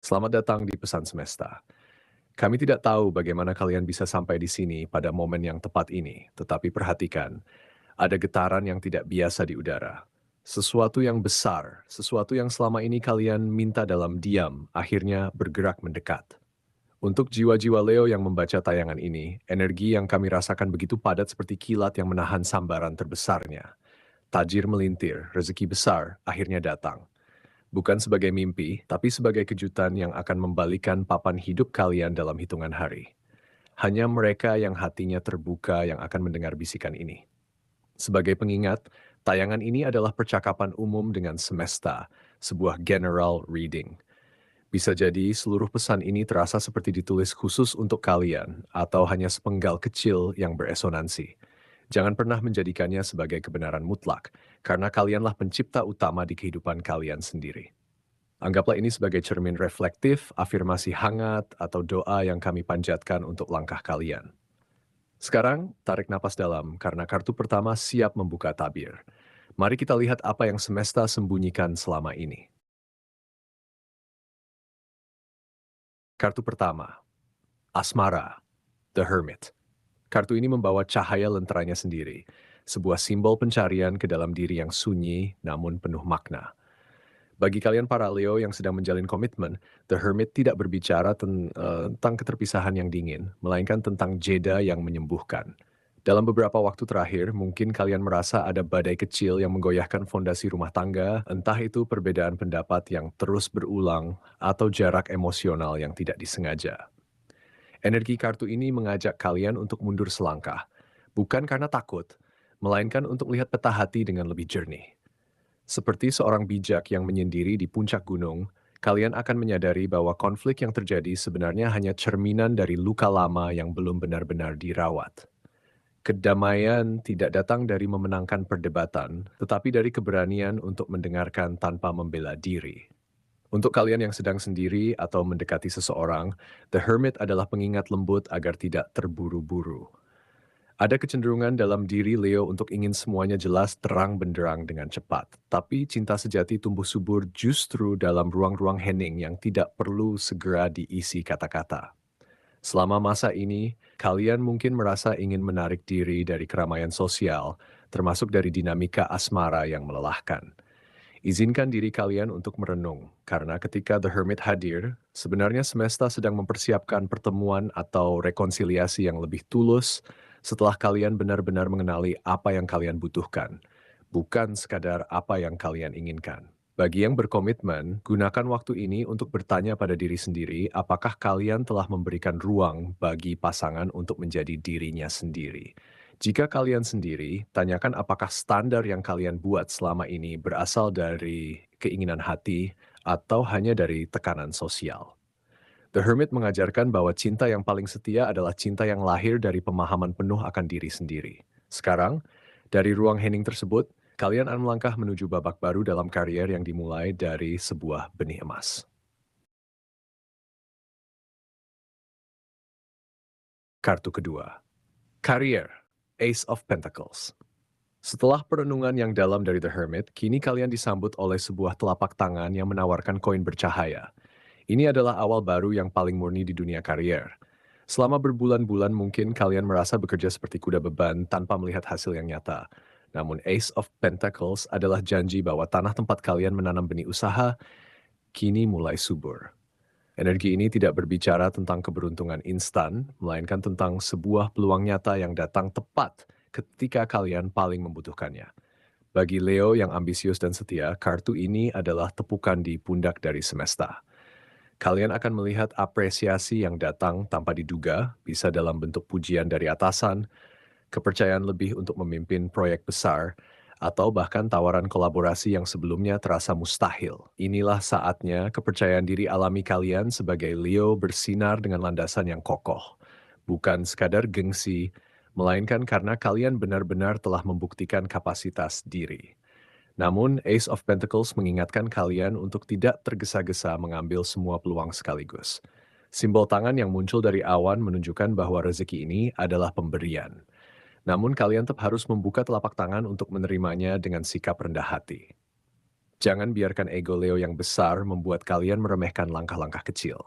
Selamat datang di Pesan Semesta. Kami tidak tahu bagaimana kalian bisa sampai di sini pada momen yang tepat ini, tetapi perhatikan, ada getaran yang tidak biasa di udara. Sesuatu yang besar, sesuatu yang selama ini kalian minta dalam diam, akhirnya bergerak mendekat. Untuk jiwa-jiwa Leo yang membaca tayangan ini, energi yang kami rasakan begitu padat seperti kilat yang menahan sambaran terbesarnya. Tajir melintir, rezeki besar akhirnya datang. Bukan sebagai mimpi, tapi sebagai kejutan yang akan membalikan papan hidup kalian dalam hitungan hari. Hanya mereka yang hatinya terbuka yang akan mendengar bisikan ini. Sebagai pengingat, tayangan ini adalah percakapan umum dengan semesta, sebuah general reading. Bisa jadi seluruh pesan ini terasa seperti ditulis khusus untuk kalian, atau hanya sepenggal kecil yang beresonansi. Jangan pernah menjadikannya sebagai kebenaran mutlak, karena kalianlah pencipta utama di kehidupan kalian sendiri. Anggaplah ini sebagai cermin reflektif, afirmasi hangat, atau doa yang kami panjatkan untuk langkah kalian. Sekarang, tarik napas dalam karena kartu pertama siap membuka tabir. Mari kita lihat apa yang semesta sembunyikan selama ini. Kartu pertama, Asmara, The Hermit. Kartu ini membawa cahaya lenteranya sendiri, sebuah simbol pencarian ke dalam diri yang sunyi namun penuh makna. Bagi kalian para Leo yang sedang menjalin komitmen, The Hermit tidak berbicara tentang keterpisahan yang dingin, melainkan tentang jeda yang menyembuhkan. Dalam beberapa waktu terakhir, mungkin kalian merasa ada badai kecil yang menggoyahkan fondasi rumah tangga, entah itu perbedaan pendapat yang terus berulang atau jarak emosional yang tidak disengaja. Energi kartu ini mengajak kalian untuk mundur selangkah, bukan karena takut, melainkan untuk melihat peta hati dengan lebih jernih. Seperti seorang bijak yang menyendiri di puncak gunung, kalian akan menyadari bahwa konflik yang terjadi sebenarnya hanya cerminan dari luka lama yang belum benar-benar dirawat. Kedamaian tidak datang dari memenangkan perdebatan, tetapi dari keberanian untuk mendengarkan tanpa membela diri. Untuk kalian yang sedang sendiri atau mendekati seseorang, The Hermit adalah pengingat lembut agar tidak terburu-buru. Ada kecenderungan dalam diri Leo untuk ingin semuanya jelas terang benderang dengan cepat. Tapi cinta sejati tumbuh subur justru dalam ruang-ruang hening yang tidak perlu segera diisi kata-kata. Selama masa ini, kalian mungkin merasa ingin menarik diri dari keramaian sosial, termasuk dari dinamika asmara yang melelahkan. Izinkan diri kalian untuk merenung, karena ketika The Hermit hadir, sebenarnya semesta sedang mempersiapkan pertemuan atau rekonsiliasi yang lebih tulus setelah kalian benar-benar mengenali apa yang kalian butuhkan, bukan sekadar apa yang kalian inginkan. Bagi yang berkomitmen, gunakan waktu ini untuk bertanya pada diri sendiri apakah kalian telah memberikan ruang bagi pasangan untuk menjadi dirinya sendiri. Jika kalian sendiri, tanyakan apakah standar yang kalian buat selama ini berasal dari keinginan hati atau hanya dari tekanan sosial. The Hermit mengajarkan bahwa cinta yang paling setia adalah cinta yang lahir dari pemahaman penuh akan diri sendiri. Sekarang, dari ruang hening tersebut, kalian akan melangkah menuju babak baru dalam karier yang dimulai dari sebuah benih emas. Kartu kedua, Karier, Ace of Pentacles. Setelah perenungan yang dalam dari The Hermit, kini kalian disambut oleh sebuah telapak tangan yang menawarkan koin bercahaya. Ini adalah awal baru yang paling murni di dunia karier. Selama berbulan-bulan mungkin kalian merasa bekerja seperti kuda beban tanpa melihat hasil yang nyata. Namun Ace of Pentacles adalah janji bahwa tanah tempat kalian menanam benih usaha kini mulai subur. Energi ini tidak berbicara tentang keberuntungan instan, melainkan tentang sebuah peluang nyata yang datang tepat ketika kalian paling membutuhkannya. Bagi Leo yang ambisius dan setia, kartu ini adalah tepukan di pundak dari semesta. Kalian akan melihat apresiasi yang datang tanpa diduga, bisa dalam bentuk pujian dari atasan, kepercayaan lebih untuk memimpin proyek besar, atau bahkan tawaran kolaborasi yang sebelumnya terasa mustahil. Inilah saatnya kepercayaan diri alami kalian sebagai Leo bersinar dengan landasan yang kokoh. Bukan sekadar gengsi, melainkan karena kalian benar-benar telah membuktikan kapasitas diri. Namun, Ace of Pentacles mengingatkan kalian untuk tidak tergesa-gesa mengambil semua peluang sekaligus. Simbol tangan yang muncul dari awan menunjukkan bahwa rezeki ini adalah pemberian. Namun kalian tetap harus membuka telapak tangan untuk menerimanya dengan sikap rendah hati. Jangan biarkan ego Leo yang besar membuat kalian meremehkan langkah-langkah kecil.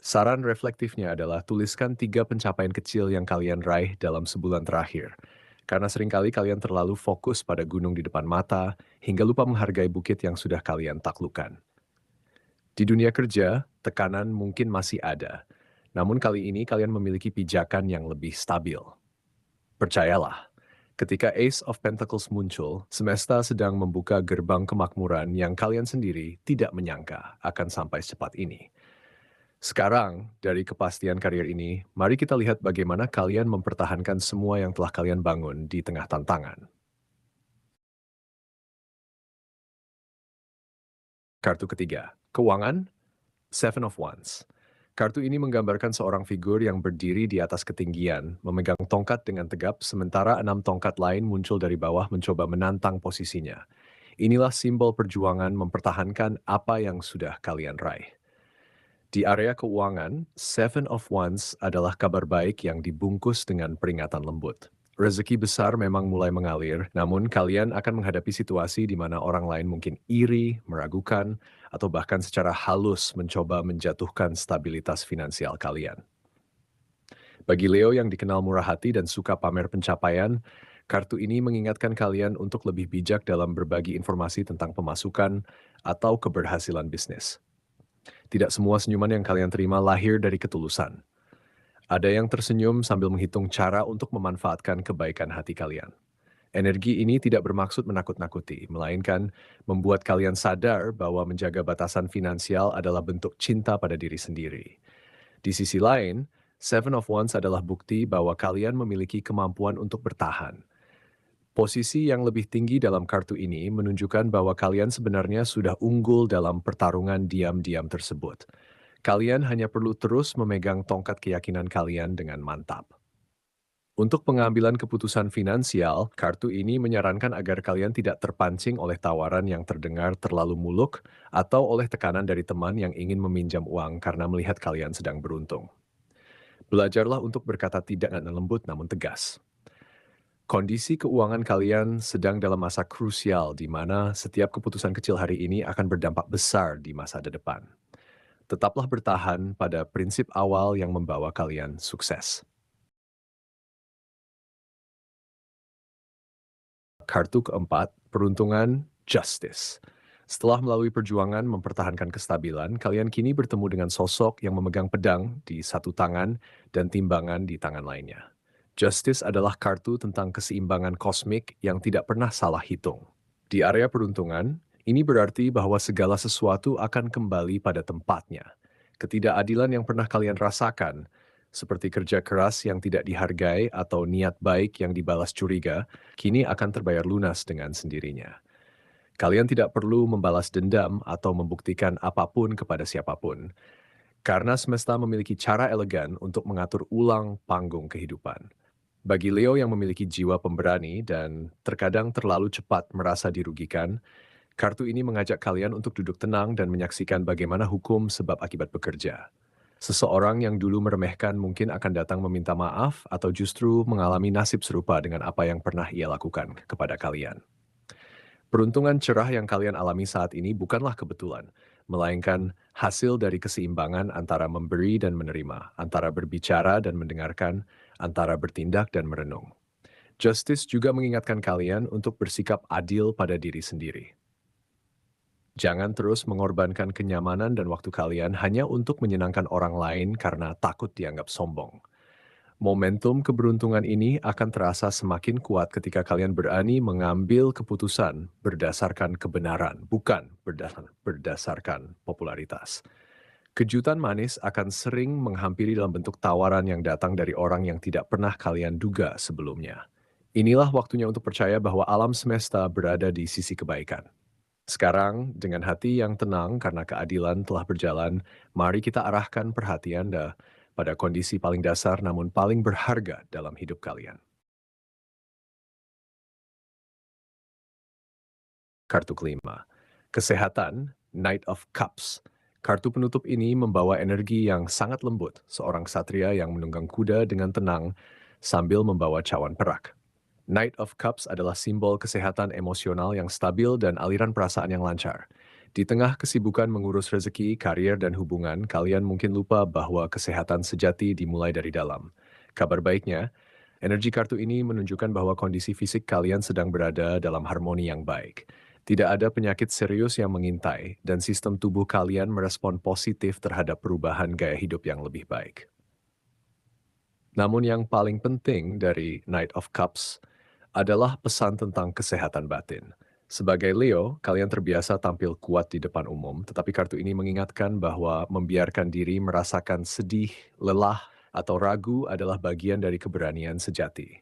Saran reflektifnya adalah tuliskan 3 pencapaian kecil yang kalian raih dalam sebulan terakhir. Karena seringkali kalian terlalu fokus pada gunung di depan mata, hingga lupa menghargai bukit yang sudah kalian taklukkan. Di dunia kerja, tekanan mungkin masih ada. Namun kali ini kalian memiliki pijakan yang lebih stabil. Percayalah, ketika Ace of Pentacles muncul, semesta sedang membuka gerbang kemakmuran yang kalian sendiri tidak menyangka akan sampai secepat ini. Sekarang, dari kepastian karir ini, mari kita lihat bagaimana kalian mempertahankan semua yang telah kalian bangun di tengah tantangan. Kartu ketiga, keuangan, Seven of Wands. Kartu ini menggambarkan seorang figur yang berdiri di atas ketinggian, memegang tongkat dengan tegap, sementara 6 tongkat lain muncul dari bawah mencoba menantang posisinya. Inilah simbol perjuangan mempertahankan apa yang sudah kalian raih. Di area keuangan, Seven of Wands adalah kabar baik yang dibungkus dengan peringatan lembut. Rezeki besar memang mulai mengalir, namun kalian akan menghadapi situasi di mana orang lain mungkin iri, meragukan, atau bahkan secara halus mencoba menjatuhkan stabilitas finansial kalian. Bagi Leo yang dikenal murah hati dan suka pamer pencapaian, kartu ini mengingatkan kalian untuk lebih bijak dalam berbagi informasi tentang pemasukan atau keberhasilan bisnis. Tidak semua senyuman yang kalian terima lahir dari ketulusan. Ada yang tersenyum sambil menghitung cara untuk memanfaatkan kebaikan hati kalian. Energi ini tidak bermaksud menakut-nakuti, melainkan membuat kalian sadar bahwa menjaga batasan finansial adalah bentuk cinta pada diri sendiri. Di sisi lain, Seven of Wands adalah bukti bahwa kalian memiliki kemampuan untuk bertahan. Posisi yang lebih tinggi dalam kartu ini menunjukkan bahwa kalian sebenarnya sudah unggul dalam pertarungan diam-diam tersebut. Kalian hanya perlu terus memegang tongkat keyakinan kalian dengan mantap. Untuk pengambilan keputusan finansial, kartu ini menyarankan agar kalian tidak terpancing oleh tawaran yang terdengar terlalu muluk atau oleh tekanan dari teman yang ingin meminjam uang karena melihat kalian sedang beruntung. Belajarlah untuk berkata tidak dengan lembut namun tegas. Kondisi keuangan kalian sedang dalam masa krusial di mana setiap keputusan kecil hari ini akan berdampak besar di masa depan. Tetaplah bertahan pada prinsip awal yang membawa kalian sukses. Kartu keempat, peruntungan Justice. Setelah melalui perjuangan mempertahankan kestabilan, kalian kini bertemu dengan sosok yang memegang pedang di satu tangan dan timbangan di tangan lainnya. Justice adalah kartu tentang keseimbangan kosmik yang tidak pernah salah hitung. Di area peruntungan, ini berarti bahwa segala sesuatu akan kembali pada tempatnya. Ketidakadilan yang pernah kalian rasakan, seperti kerja keras yang tidak dihargai atau niat baik yang dibalas curiga, kini akan terbayar lunas dengan sendirinya. Kalian tidak perlu membalas dendam atau membuktikan apapun kepada siapapun, karena semesta memiliki cara elegan untuk mengatur ulang panggung kehidupan. Bagi Leo yang memiliki jiwa pemberani dan terkadang terlalu cepat merasa dirugikan, kartu ini mengajak kalian untuk duduk tenang dan menyaksikan bagaimana hukum sebab akibat bekerja. Seseorang yang dulu meremehkan mungkin akan datang meminta maaf atau justru mengalami nasib serupa dengan apa yang pernah ia lakukan kepada kalian. Peruntungan cerah yang kalian alami saat ini bukanlah kebetulan, melainkan hasil dari keseimbangan antara memberi dan menerima, antara berbicara dan mendengarkan, antara bertindak dan merenung. Justice juga mengingatkan kalian untuk bersikap adil pada diri sendiri. Jangan terus mengorbankan kenyamanan dan waktu kalian hanya untuk menyenangkan orang lain karena takut dianggap sombong. Momentum keberuntungan ini akan terasa semakin kuat ketika kalian berani mengambil keputusan berdasarkan kebenaran, bukan berdasarkan popularitas. Kejutan manis akan sering menghampiri dalam bentuk tawaran yang datang dari orang yang tidak pernah kalian duga sebelumnya. Inilah waktunya untuk percaya bahwa alam semesta berada di sisi kebaikan. Sekarang, dengan hati yang tenang karena keadilan telah berjalan, mari kita arahkan perhatian pada kondisi paling dasar namun paling berharga dalam hidup kalian. Kartu kelima, kesehatan, Knight of Cups. Kartu penutup ini membawa energi yang sangat lembut, seorang ksatria yang menunggang kuda dengan tenang sambil membawa cawan perak. Knight of Cups adalah simbol kesehatan emosional yang stabil dan aliran perasaan yang lancar. Di tengah kesibukan mengurus rezeki, karier, dan hubungan, kalian mungkin lupa bahwa kesehatan sejati dimulai dari dalam. Kabar baiknya, energi kartu ini menunjukkan bahwa kondisi fisik kalian sedang berada dalam harmoni yang baik. Tidak ada penyakit serius yang mengintai, dan sistem tubuh kalian merespon positif terhadap perubahan gaya hidup yang lebih baik. Namun yang paling penting dari Knight of Cups adalah pesan tentang kesehatan batin. Sebagai Leo, kalian terbiasa tampil kuat di depan umum, tetapi kartu ini mengingatkan bahwa membiarkan diri merasakan sedih, lelah, atau ragu adalah bagian dari keberanian sejati.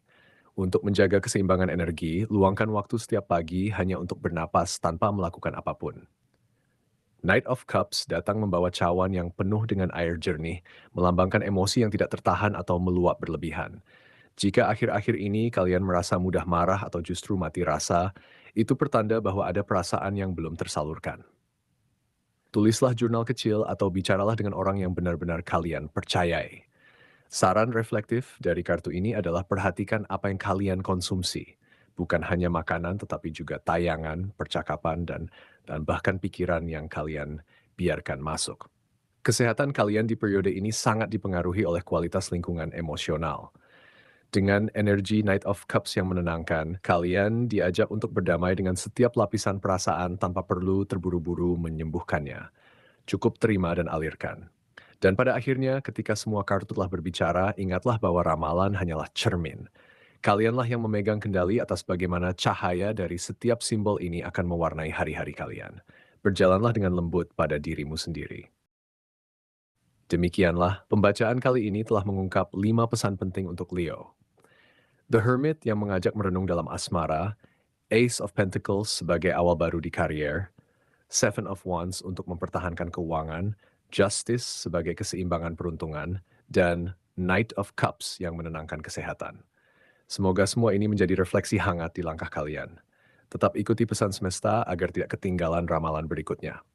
Untuk menjaga keseimbangan energi, luangkan waktu setiap pagi hanya untuk bernapas tanpa melakukan apapun. Knight of Cups datang membawa cawan yang penuh dengan air jernih, melambangkan emosi yang tidak tertahan atau meluap berlebihan. Jika akhir-akhir ini kalian merasa mudah marah atau justru mati rasa, itu pertanda bahwa ada perasaan yang belum tersalurkan. Tulislah jurnal kecil atau bicaralah dengan orang yang benar-benar kalian percayai. Saran reflektif dari kartu ini adalah perhatikan apa yang kalian konsumsi. Bukan hanya makanan tetapi juga tayangan, percakapan, dan bahkan pikiran yang kalian biarkan masuk. Kesehatan kalian di periode ini sangat dipengaruhi oleh kualitas lingkungan emosional. Dengan energi Knight of Cups yang menenangkan, kalian diajak untuk berdamai dengan setiap lapisan perasaan tanpa perlu terburu-buru menyembuhkannya. Cukup terima dan alirkan. Dan pada akhirnya, ketika semua kartu telah berbicara, ingatlah bahwa ramalan hanyalah cermin. Kalianlah yang memegang kendali atas bagaimana cahaya dari setiap simbol ini akan mewarnai hari-hari kalian. Berjalanlah dengan lembut pada dirimu sendiri. Demikianlah, pembacaan kali ini telah mengungkap 5 pesan penting untuk Leo. The Hermit yang mengajak merenung dalam asmara, Ace of Pentacles sebagai awal baru di karier, Seven of Wands untuk mempertahankan keuangan, Justice sebagai keseimbangan peruntungan, dan Knight of Cups yang menenangkan kesehatan. Semoga semua ini menjadi refleksi hangat di langkah kalian. Tetap ikuti pesan semesta agar tidak ketinggalan ramalan berikutnya.